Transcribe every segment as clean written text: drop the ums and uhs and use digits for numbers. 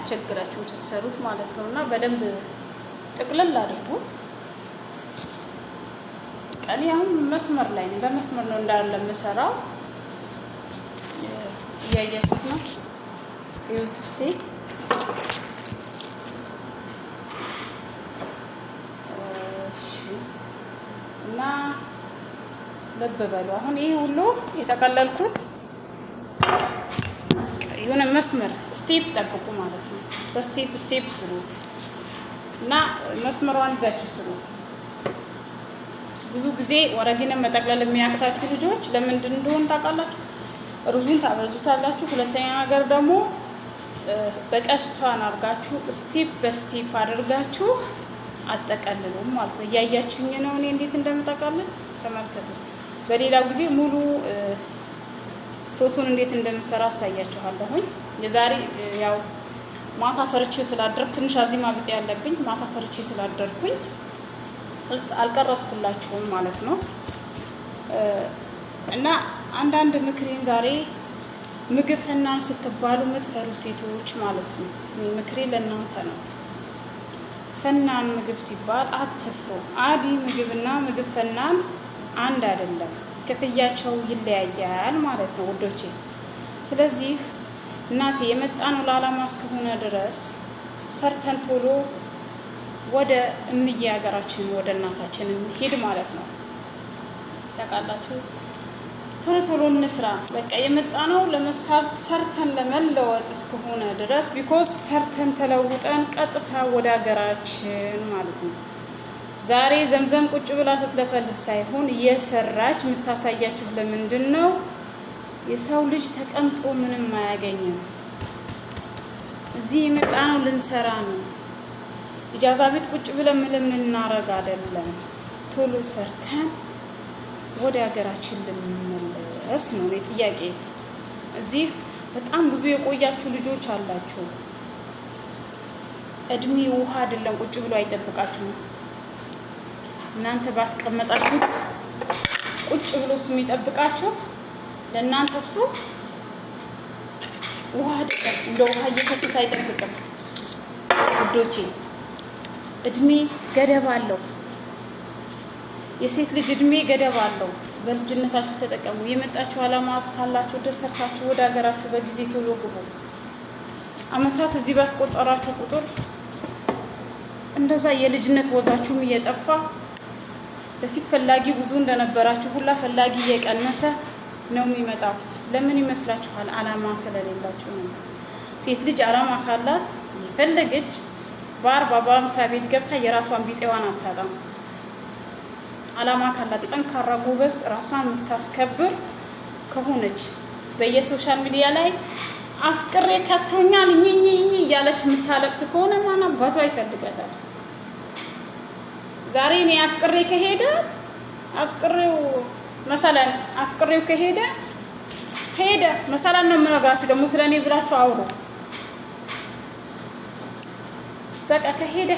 አያስቸግራችሁም ስትሰሩት ማለት ነው። እና በደንብ ጥቅልል አድርጉት። ቀን አሁን መስመር ላይ ነው፣ በመስመር ነው እንዳለ የምሰራው። እያያችሁት ነው። ይኸውት እስቲ እና ልብ በሉ። አሁን ይሄ ሁሉ የተቀለልኩት የሆነ መስመር ስቴፕ ጠብቁ ማለት ነው። በስቴፕ ስቴፕ ስሩት እና መስመሯን ይዛችሁ ስሩ። ብዙ ጊዜ ወረጊንን መጠቅለል የሚያቅታችሁ ልጆች ለምንድን እንደሆነ ታውቃላችሁ? ሩዙን ታበዙታላችሁ። ሁለተኛ ነገር ደግሞ በቀስቷን አድርጋችሁ ስቴፕ በስቴፕ አድርጋችሁ አጠቀልሉም ማለት ነው። እያያችሁኝ ነው እኔ እንዴት እንደምጠቀልል ተመልከቱ። በሌላው ጊዜ ሙሉ ሶሱን እንዴት እንደምሰራ አሳያችኋለሁኝ። የዛሬ ያው ማታ ሰርቼ ስላደርኩ ትንሽ አዚማ ብጤ ያለብኝ ማታ ሰርቼ ስላደርኩኝ አልቀረስኩላችሁም ማለት ነው። እና አንዳንድ ምክሬን ዛሬ ምግብ ፈናን ስትባሉ የምትፈሩ ሴቶች ማለት ነው፣ ምክሬ ለእናንተ ነው። ፈናን ምግብ ሲባል አትፍሩ። አዲ ምግብና ምግብ ፈናን አንድ አይደለም፣ ክፍያቸው ይለያያል ማለት ነው ውዶቼ። ስለዚህ እናቴ የመጣ ነው ለዓላማ እስከሆነ ድረስ ሰርተን ቶሎ ወደ እምዬ ሀገራችን ወደ እናታችን ሄድ ማለት ነው። ታውቃላችሁ፣ ቶሎ ቶሎ እንስራ። በቃ የመጣ ነው ለመሳት ሰርተን ለመለወጥ እስከሆነ ድረስ ቢኮዝ ሰርተን ተለውጠን ቀጥታ ወደ ሀገራችን ማለት ነው። ዛሬ ዘምዘም ቁጭ ብላ ስትለፈልፍ ሳይሆን እየሰራች የምታሳያችሁ ለምንድን ነው? የሰው ልጅ ተቀምጦ ምንም አያገኝም። እዚህ የመጣ ነው ልንሰራ ነው። ኢጃዛ ቤት ቁጭ ብለን ምንም ልናረግ አይደለም። ቶሎ ሰርተን ወደ ሀገራችን ልንመለስ ነው ጥያቄ። እዚህ በጣም ብዙ የቆያችሁ ልጆች አላችሁ። እድሜ ውሃ አይደለም፣ ቁጭ ብሎ አይጠብቃችሁም። እናንተ ባስቀመጣችሁት ቁጭ ብሎ እሱ የሚጠብቃችሁ ለእናንተ እሱ ውሃ አይደለም፣ እንደ ውሃ እየፈሰሰ አይጠብቅም ውዶቼ። እድሜ ገደብ አለው። የሴት ልጅ እድሜ ገደብ አለው። በልጅነታችሁ ተጠቀሙ። የመጣችሁ ዓላማ እስካላችሁ ደስ ሰርታችሁ ወደ ሀገራችሁ በጊዜ ቶሎ ግቡ። አመታት እዚህ ባስቆጠራችሁ ቁጥር እንደዛ የልጅነት ወዛችሁም እየጠፋ በፊት ፈላጊ ብዙ እንደነበራችሁ ሁላ ፈላጊ እየቀነሰ ነው የሚመጣው። ለምን ይመስላችኋል? ዓላማ ስለሌላችሁ ነው። ሴት ልጅ ዓላማ ካላት የፈለገች በ40 ቤት ገብታ የራሷን ቢጤዋን አታጣም። ዓላማ ካላት ጠንካራ ጎበዝ ራሷን የምታስከብር ከሆነች በየሶሻል ሚዲያ ላይ አፍቅሬ ከቶኛል ኝኝ እያለች የምታለቅስ ከሆነ ማን አባቷ ይፈልጋታል? ዛሬ እኔ አፍቅሬ ከሄደ አፍቅሬው ከሄደ መሰላን ነው የምነግራችሁ። ደግሞ ስለኔ ብላችሁ አውሩ። በቃ ከሄደ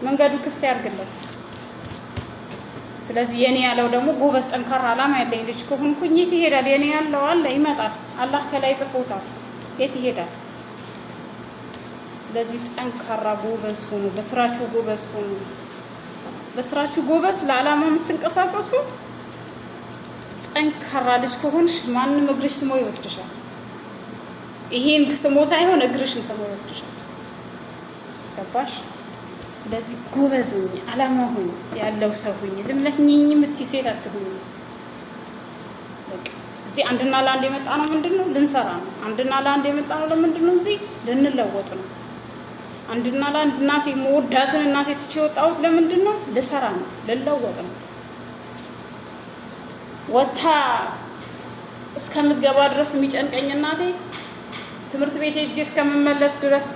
መንገዱ ክፍት ያርግለት። ስለዚህ የኔ ያለው ደግሞ ጎበዝ ጠንካራ ዓላማ ያለኝ ልጅ ከሆንኩኝ የት ይሄዳል? የኔ ያለው አለ ይመጣል። አላህ ከላይ ጽፎታል። የት ይሄዳል? ስለዚህ ጠንካራ ጎበዝ ሁኑ። በስራችሁ ጎበዝ ሁኑ። በስራችሁ ጎበዝ ለዓላማ የምትንቀሳቀሱ ጠንካራ ልጅ ከሆንሽ ማንም እግርሽ ስሞ ይወስድሻል። ይሄን ስሞ ሳይሆን እግርሽን ስሞ ይወስድሻል። ገባሽ? ስለዚህ ጎበዝ ሁኚ፣ ዓላማ ሁኚ፣ ያለው ሰው ሁኚ። ዝም ብለሽ ኝኝ የምትይ ሴት አትሁኚ። በቃ እዚህ አንድና ለአንድ የመጣ ነው ምንድነው? ልንሰራ ነው። አንድና ለአንድ የመጣ ነው ለምንድነው? እዚህ ልንለወጥ ነው። አንድና ለአንድ እናቴ መወዳትን እናቴ ትቼ የወጣሁት ለምንድነው? ልሰራ ነው፣ ልለወጥ ነው። ወታ እስከምትገባ ድረስ የሚጨንቀኝ እናቴ ትምህርት ቤት ሄጄ እስከምመለስ ድረስ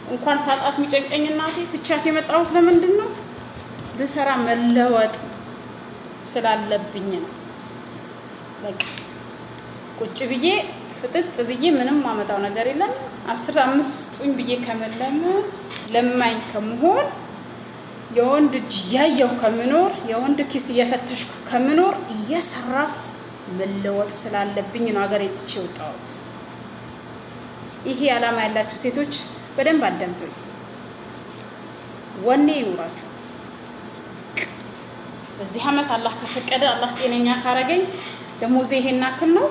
እንኳን ሳጣት የሚጨንቀኝ እናቴ ትቻት የመጣሁት ለምንድን ነው? ልሰራ መለወጥ ስላለብኝ ነው። በቃ ቁጭ ብዬ ፍጥጥ ብዬ ምንም ማመጣው ነገር የለም። 15 ጡኝ ብዬ ለማኝ ከመሆን የወንድ እጅ ያየው ከምኖር የወንድ ኪስ እየፈተሽኩ ከምኖር እየሰራ መለወጥ ስላለብኝ ነው ሀገሬን ትቼ የወጣሁት። ይሄ አላማ ያላችሁ ሴቶች በደንብ አዳምጡኝ። ወኔ ይኑራችሁ። በዚህ አመት አላህ ከፈቀደ አላህ ጤነኛ ካረገኝ ደሞዜ ይሄን አክል ነው፣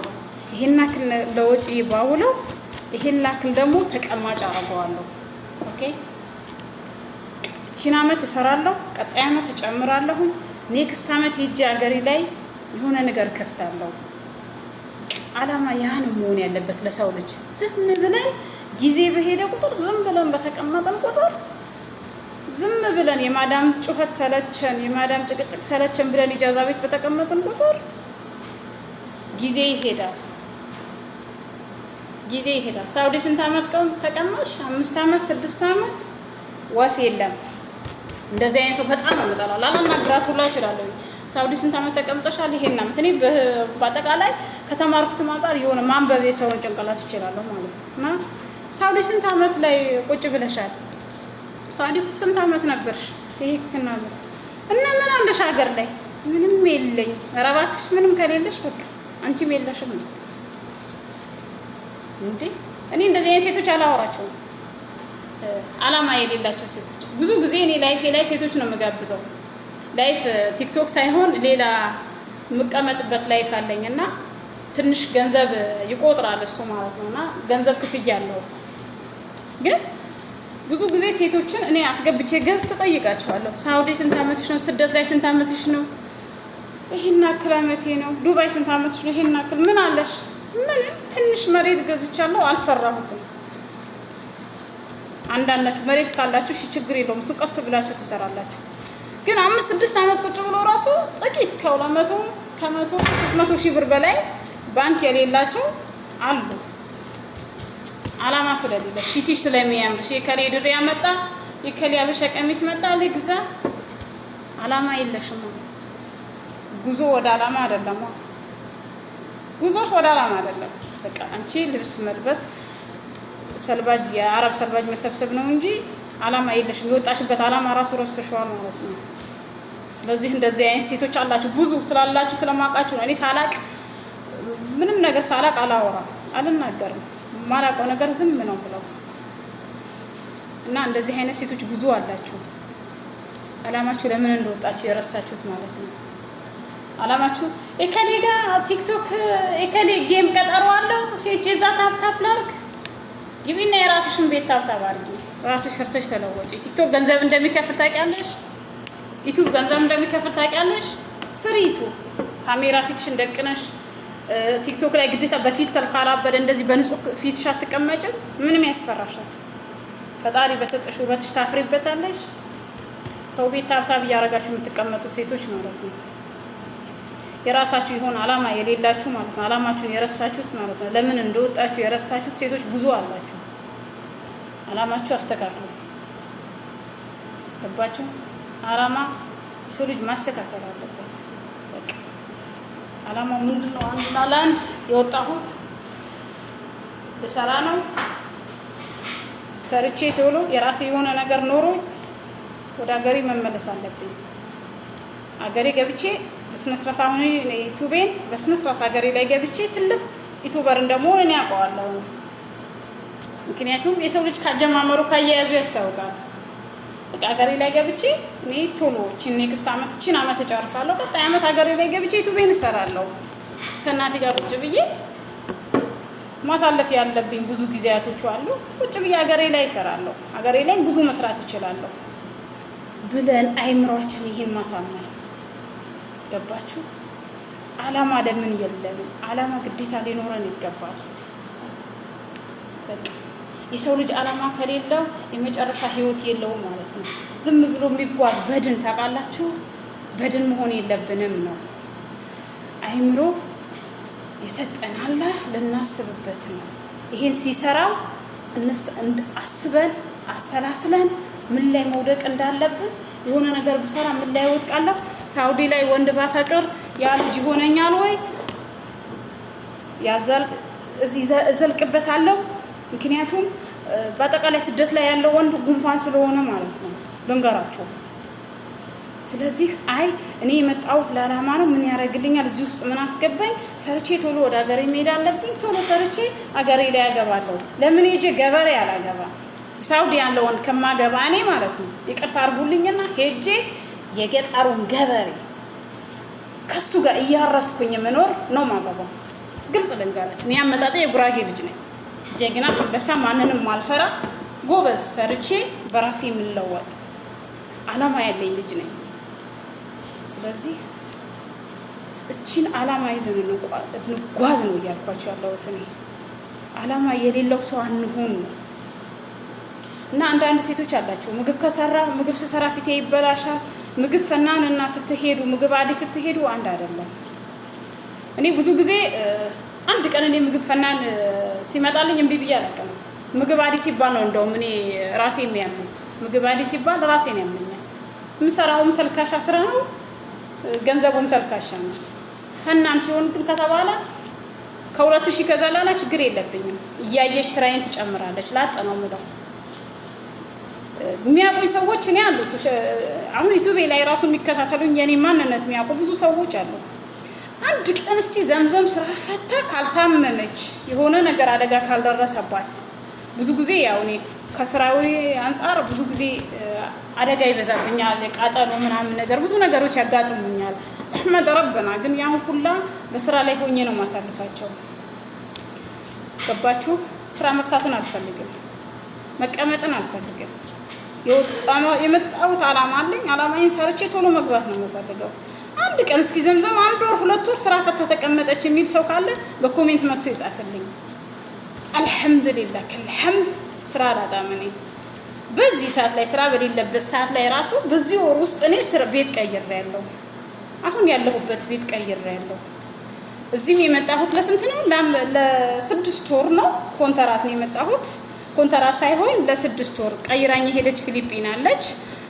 ይሄን አክል ለወጪ ባውለው፣ ይሄን አክል ደግሞ ተቀማጭ አረጋዋለሁ። ኦኬ እቺን አመት እሰራለሁ፣ ቀጣይ አመት እጨምራለሁ፣ ኔክስት አመት ሄጄ አገሬ ላይ የሆነ ነገር ከፍታለሁ። አላማ ያን መሆን ያለበት ለሰው ልጅ። ዝም ብለን ጊዜ በሄደ ቁጥር ዝም ብለን በተቀመጠን ቁጥር ዝም ብለን የማዳም ጩኸት ሰለቸን፣ የማዳም ጭቅጭቅ ሰለቸን ብለን ኢጃዛ ቤት በተቀመጥን ቁጥር ጊዜ ይሄዳል። ጊዜ ይሄዳል። ሳውዲ ስንት አመት ተቀመጥሽ? 5 አመት 6 አመት ወፍ የለም። እንደዚህ አይነት ሰው በጣም ነው የምጠላው። ላላናግራት ሁላ እችላለሁ። ሳውዲ ስንት አመት ተቀምጠሻል? ይሄን አመት። እኔ በአጠቃላይ ከተማርኩት አንፃር የሆነ ማንበብ የሰውን ጭንቅላት ይችላለሁ ማለት ነው። እና ሳውዲ ስንት አመት ላይ ቁጭ ብለሻል? ሳውዲ ስንት አመት ነበርሽ? ይሄ ከና አመት እና ምን አለሽ ሀገር ላይ? ምንም የለኝ። ኧረ እባክሽ ምንም ከሌለሽ በቃ አንቺም የለሽም ነው እንዴ? እኔ እንደዚህ አይነት ሴቶች አላወራቸውም። አላማ የሌላቸው ሴቶች ብዙ ጊዜ እኔ ላይፌ ላይ ሴቶች ነው የምጋብዘው። ላይፍ ቲክቶክ ሳይሆን ሌላ የምቀመጥበት ላይፍ አለኝና ትንሽ ገንዘብ ይቆጥራል እሱ ማለት ነውና ገንዘብ ክፍያ አለው። ግን ብዙ ጊዜ ሴቶችን እኔ አስገብቼ ገዝት ጠይቃቸዋለሁ። ሳውዲ ስንት አመትሽ ነው? ስደት ላይ ስንት አመትሽ ነው? ይሄን አክል አመቴ ነው። ዱባይ ስንት አመትሽ ነው? ይሄን አክል። ምን አለሽ? ምን ትንሽ መሬት ገዝቻለሁ አልሰራሁትም። አንዳንዳችሁ መሬት ካላችሁ እሺ ችግር የለውም እሱ ቀስ ብላችሁ ትሰራላችሁ። ግን 5-6 አመት ቁጭ ብሎ ራሱ ጥቂት ከ200 300 ሺህ ብር በላይ ባንክ የሌላቸው አሉ። አላማ ስለሌለ ሺቲሽ ስለሚያምርሽ የከሌ ድር ያመጣ የከሌ አበሻ ቀሚስ መጣ ልግዛ። አላማ የለሽም። ጉዞ ወደ አላማ አይደለም። ጉዞሽ ወደ አላማ አይደለም። በቃ አንቺ ልብስ መልበስ ሰልባጅ የአረብ ሰልባጅ መሰብሰብ ነው እንጂ አላማ የለሽም። የወጣሽበት አላማ ራሱ ረስተሽዋል ማለት ነው። ስለዚህ እንደዚህ አይነት ሴቶች አላችሁ። ብዙ ስላላችሁ ስለማውቃችሁ ነው። እኔ ሳላቅ ምንም ነገር ሳላቅ አላወራም፣ አልናገርም። ማላውቀው ነገር ዝም ነው ብለው እና እንደዚህ አይነት ሴቶች ብዙ አላችሁ። አላማችሁ ለምን እንደወጣችሁ የረሳችሁት ማለት ነው። አላማችሁ እከሌ ጋር ቲክቶክ እከሌ ጌም ቀጠሮ አለው ሄጄ እዛ ታፕ ላድርግ። ግቢና የራስሽን ቤት ታፕ አድርጊ። ራስሽ ሰርተሽ ተለወጪ። ቲክቶክ ገንዘብ እንደሚከፍል ታውቂያለሽ? ዩቲዩብ ገንዘብ እንደሚከፍል ታውቂያለሽ? ስሪ ዩቲዩብ። ካሜራ ፊትሽን ደቅነሽ ቲክቶክ ላይ ግዴታ በፊልተር ካላበደ እንደዚህ በንጹህ ፊትሽ አትቀመጭም። ምንም ያስፈራሻል? ፈጣሪ በሰጠሽ ውበትሽ ታፍሪበታለሽ። ሰው ቤት ታብታብ እያደረጋችሁ የምትቀመጡ ሴቶች ማለት ነው። የራሳችሁ ይሆን አላማ የሌላችሁ ማለት ነው። አላማችሁን የረሳችሁት ማለት ነው። ለምን እንደወጣችሁ የረሳችሁት ሴቶች ብዙ አላችሁ። አላማችሁ አስተካክሉ። ገባችሁ? አላማ የሰው ልጅ ማስተካከል አለበት። በቃ አላማው ምንድነው? አንዱና ለአንድ የወጣሁት ልሰራ ነው። ሰርቼ ቶሎ የራሴ የሆነ ነገር ኖሮ ወደ ሀገሬ መመለስ አለብኝ። ሀገሬ ገብቼ በስነ ስርዓት አሁን ዩቲዩቤን በስነ ስርዓት ሀገሬ ላይ ገብቼ ትልቅ ዩቲዩበር እንደምሆን እኔ አውቀዋለሁ። ምክንያቱም የሰው ልጅ ካጀማመሩ ካያያዙ ያስታውቃል። በቃ ሀገሬ ላይ ገብቼ እኔ ቶሎ እቺን ኔክስት አመት እቺን አመት እጨርሳለሁ። ቀጣይ አመት ሀገሬ ላይ ገብቼ ዩቲዩቤን እሰራለሁ። ከእናቴ ጋር ቁጭ ብዬ ማሳለፍ ያለብኝ ብዙ ጊዜያቶች አሉ። ቁጭ ብዬ ሀገሬ ላይ እሰራለሁ። ሀገሬ ላይ ብዙ መስራት እችላለሁ ብለን አይምሯችን ይሄን ማሳመን ገባችሁ? አላማ ለምን የለንም? አላማ ግዴታ ሊኖረን ይገባል። በቃ የሰው ልጅ አላማ ከሌለው የመጨረሻ ህይወት የለውም ማለት ነው። ዝም ብሎ የሚጓዝ በድን ታውቃላችሁ? በድን መሆን የለብንም ነው። አይምሮ የሰጠን አላህ ልናስብበት ነው። ይሄን ሲሰራው አስበን አሰላስለን ምን ላይ መውደቅ እንዳለብን የሆነ ነገር ብሰራ ምን ላይ ወድቃለሁ? ሳውዲ ላይ ወንድ ባፈቅር ያ ልጅ ይሆነኛል ወይ? እዘልቅበታለሁ? ምክንያቱም በአጠቃላይ ስደት ላይ ያለው ወንድ ጉንፋን ስለሆነ ማለት ነው። ልንገራችሁ ስለዚህ አይ እኔ የመጣሁት ለዓላማ ነው፣ ምን ያደርግልኛል፣ እዚህ ውስጥ ምን አስገባኝ፣ ሰርቼ ቶሎ ወደ ሀገሬ መሄድ አለብኝ፣ ቶሎ ሰርቼ ሀገሬ ላይ ያገባለሁ። ለምን ሄጄ ገበሬ አላገባ ሳውዲ ያለውን ከማገባ እኔ ማለት ነው ይቅርታ አድርጉልኝና ሄጄ የገጠሩን ገበሬ ከሱ ጋር እያረስኩኝ መኖር ነው ማገባው። ግልጽ ልንገራችሁ፣ እኔ አመጣጤ የጉራጌ ልጅ ነኝ። ጀግና አንበሳ፣ ማንንም ማልፈራ፣ ጎበዝ፣ ሰርቼ በራሴ የምለወጥ ዓላማ ያለኝ ልጅ ነኝ። ስለዚህ እቺን ዓላማ ይዘን እንጓዝ ነው እያልኳቸው ያለሁት እኔ። ዓላማ የሌለው ሰው አንሁን። እና አንዳንድ ሴቶች አላቸው ምግብ ስሰራ ፊቴ ይበላሻል። ምግብ ፈናን እና ስትሄዱ ምግብ አዲስ ስትሄዱ አንድ አይደለም። እኔ ብዙ ጊዜ አንድ ቀን እኔ ምግብ ፈናን ሲመጣልኝ እምቢ ብዬ አላውቅም። ምግብ አዲስ ሲባል ነው እንደውም እኔ ራሴ የሚያመኝ። ምግብ አዲስ ሲባል ራሴን ያመኛል። የምሰራውም ተልካሻ ስራ ነው፣ ገንዘቡም ተልካሻ ነው። ፈናን ሲሆንብን ከተባለ ከ2000 ከዘላላ ችግር የለብኝም። እያየሽ ስራዬን ትጨምራለች። ላጥ ነው የምለው። የሚያውቁኝ ሰዎች እኔ አሉ። አሁን ዩቲዩብ ላይ ራሱ የሚከታተሉኝ የኔ ማንነት የሚያውቁ ብዙ ሰዎች አሉ። አንድ ቀን እስቲ ዘምዘም ስራ ፈታ ካልታመመች የሆነ ነገር አደጋ ካልደረሰባት፣ ብዙ ጊዜ ያው እኔ ከስራዊ አንፃር ብዙ ጊዜ አደጋ ይበዛብኛል፣ ቃጠሎ ምናምን ነገር ብዙ ነገሮች ያጋጥሙኛል። አህመድ ረበና ግን ያን ሁላ በስራ ላይ ሆኜ ነው ማሳልፋቸው። ገባችሁ? ስራ መፍታትን አልፈልግም፣ መቀመጥን አልፈልግም። የመጣሁት ዓላማ አለኝ። ዓላማዬን ሰርቼ ቶሎ መግባት ነው የምፈልገው። አንድ ቀን እስኪ ዘምዘም 1 ወር 2 ወር ስራ ፈታ ተቀመጠች የሚል ሰው ካለ በኮሜንት መጥቶ ይጻፍልኝ። አልሐምዱሊላህ ከልሐምድ ስራ አላጣም። እኔ በዚህ ሰዓት ላይ ስራ በሌለበት ሰዓት ላይ ራሱ በዚህ ወር ውስጥ እኔ ቤት ቀይሬያለሁ። አሁን ያለሁበት ቤት ቀይሬያለሁ። እዚህም የመጣሁት ለስንት ነው? ለ6 ወር ነው። ኮንትራት ነው የመጣሁት። ኮንትራት ሳይሆን ለ6 ወር ቀይራኝ ሄደች። ፊሊፒን አለች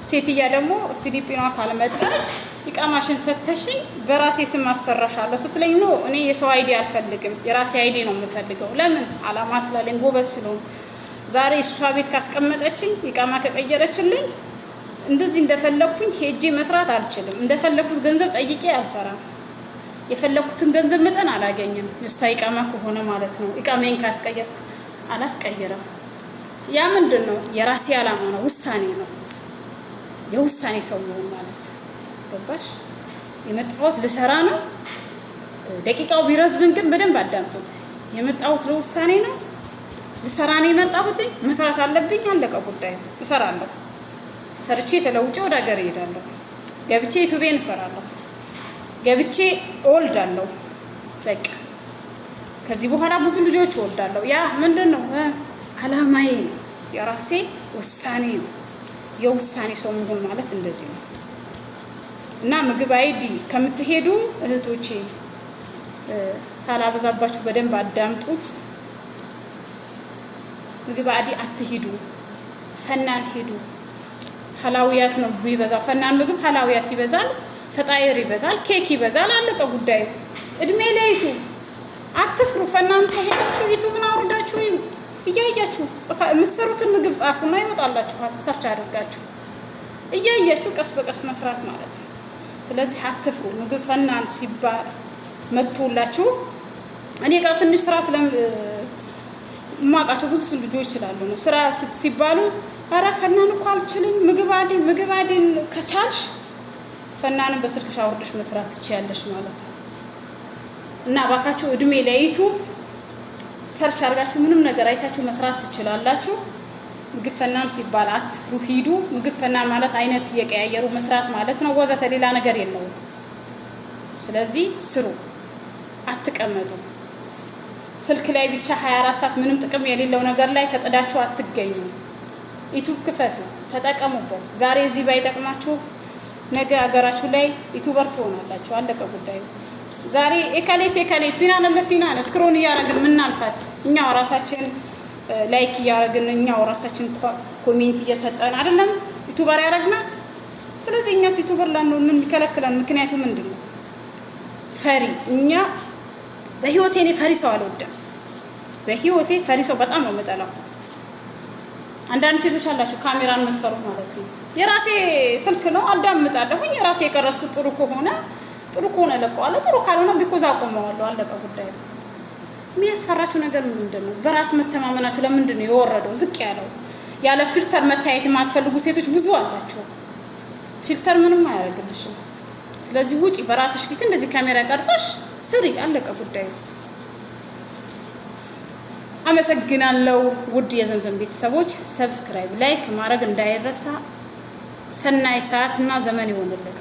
ሴትያ ደግሞ ፊሊፒኗ ካልመጣች ኢቃማሽን ሰተሽኝ በራሴ ስም አሰራሻለሁ ስትለኝ ነው እኔ የሰው አይዲ አልፈልግም፣ የራሴ አይዲ ነው የምፈልገው። ለምን? ዓላማ ስላለኝ ጎበዝ ስለሆነ። ዛሬ እሷ ቤት ካስቀመጠችኝ ኢቃማ ከቀየረችልኝ እንደዚህ እንደፈለኩኝ ሄጄ መስራት አልችልም። እንደፈለኩት ገንዘብ ጠይቄ አልሰራም። የፈለኩትን ገንዘብ መጠን አላገኝም። እሷ ኢቃማ ከሆነ ማለት ነው። ኢቃማዬን ካስቀየርኩ አላስቀየረም። ያ ምንድን ነው? የራሴ ዓላማ ነው፣ ውሳኔ ነው። የውሳኔ ሰው ነው ማለት ገባሽ? የመጣሁት ልሰራ ነው። ደቂቃው ቢረዝብን ግን በደንብ አዳምጡት። የመጣሁት ለውሳኔ ነው። ልሰራ ነው የመጣሁት። መስራት አለብኝ። አለቀ ጉዳዩ። እሰራለሁ። ሰርቼ ተለውጬ ወደ ሀገር እሄዳለሁ። ገብቼ ዩቲዩቤን እሰራለሁ። ገብቼ እወልዳለሁ። በቃ ከዚህ በኋላ ብዙ ልጆች እወልዳለሁ። ያ ምንድን ነው? ዓላማዬ ነው። የራሴ ውሳኔ ነው። የውሳኔ ሰው መሆን ማለት እንደዚህ ነው። እና ምግብ አይዲ ከምትሄዱ እህቶቼ ሳላበዛባችሁ በደንብ አዳምጡት። ምግብ አይዲ አትሂዱ። ፈናን ሂዱ። ሐላዊያት ነው ይበዛል። ፈናን ምግብ ሐላዊያት ይበዛል፣ ፈጣይር ይበዛል፣ ኬክ ይበዛል። አለቀ ጉዳዩ። እድሜ ለይቱ አትፍሩ። ፈናን ከሄዳችሁ ዩቲዩብን አውርዳችሁ እያያችሁ የምትሰሩትን ምግብ ጻፉና ይወጣላችኋል። ሰርች አድርጋችሁ እያያችሁ ቀስ በቀስ መስራት ማለት ነው። ስለዚህ አትፍሩ። ምግብ ፈናን ሲባል መጥቶላችሁ እኔ ጋር ትንሽ ስራ ስለማውቃቸው ብዙ ልጆች ስላሉ ነው። ስራ ሲባሉ ኧረ ፈናን እኮ አልችልም፣ ምግብ አዲን ከቻልሽ ፈናንን በስልክሽ አውርደሽ መስራት ትችያለሽ ማለት ነው። እና ባካችሁ እድሜ ለዩቲዩብ ሰርች አድርጋችሁ ምንም ነገር አይታችሁ መስራት ትችላላችሁ። ምግብ ፈናን ሲባል አትፍሩ፣ ሂዱ። ምግብ ፈናን ማለት አይነት እየቀያየሩ መስራት ማለት ነው። ወዘተ ሌላ ነገር የለውም። ስለዚህ ስሩ፣ አትቀመጡ። ስልክ ላይ ብቻ 24 ሰዓት ምንም ጥቅም የሌለው ነገር ላይ ተጥዳችሁ አትገኙ። ዩቲዩብ ክፈቱ፣ ተጠቀሙበት። ዛሬ እዚህ ባይጠቅማችሁ ነገ ሀገራችሁ ላይ ዩቲዩበር ትሆናላችሁ። አለቀ ጉዳዩ። ዛሬ ኤካሌት ፊናን ስክሮን እያደረግን ምናልፋት እኛው ራሳችን ላይክ እያደረግን እኛው ራሳችን ኮሜንት እየሰጠን አይደለም ዩቲዩበር ያደረግናት። ስለዚህ እኛ ዩቲዩበር ላንሆን ምን ይከለክላል? ምክንያቱ ምንድን ነው? ፈሪ። እኛ በህይወቴ እኔ ፈሪ ሰው አልወድም። በህይወቴ ፈሪ ሰው በጣም ነው የምጠላው። አንዳንድ ሴቶች አላችሁ ካሜራን የምትፈሩ ማለት ነው። የራሴ ስልክ ነው አዳምጣለሁኝ። የራሴ የቀረስኩት ጥሩ ከሆነ ለቀዋለሁ፣ ጥሩ ካልሆነ ቢኮዝ አቆመዋለሁ። አለቀ ጉዳይ። የሚያስፈራችሁ ነገር ምንድን ነው? በራስ መተማመናችሁ ለምንድን ነው የወረደው ዝቅ ያለው? ያለ ፊልተር መታየት የማትፈልጉ ሴቶች ብዙ አላችሁ። ፊልተር ምንም አያደርግልሽም። ስለዚህ ውጪ፣ በራስሽ ፊት እንደዚህ ካሜራ ቀርጸሽ ስሪ። አለቀ ጉዳዩ። አመሰግናለሁ ውድ የዘምዘም ቤተሰቦች። ሰብስክራይብ፣ ላይክ ማድረግ እንዳይረሳ። ሰናይ ሰዓትና ዘመን ይሆንልን።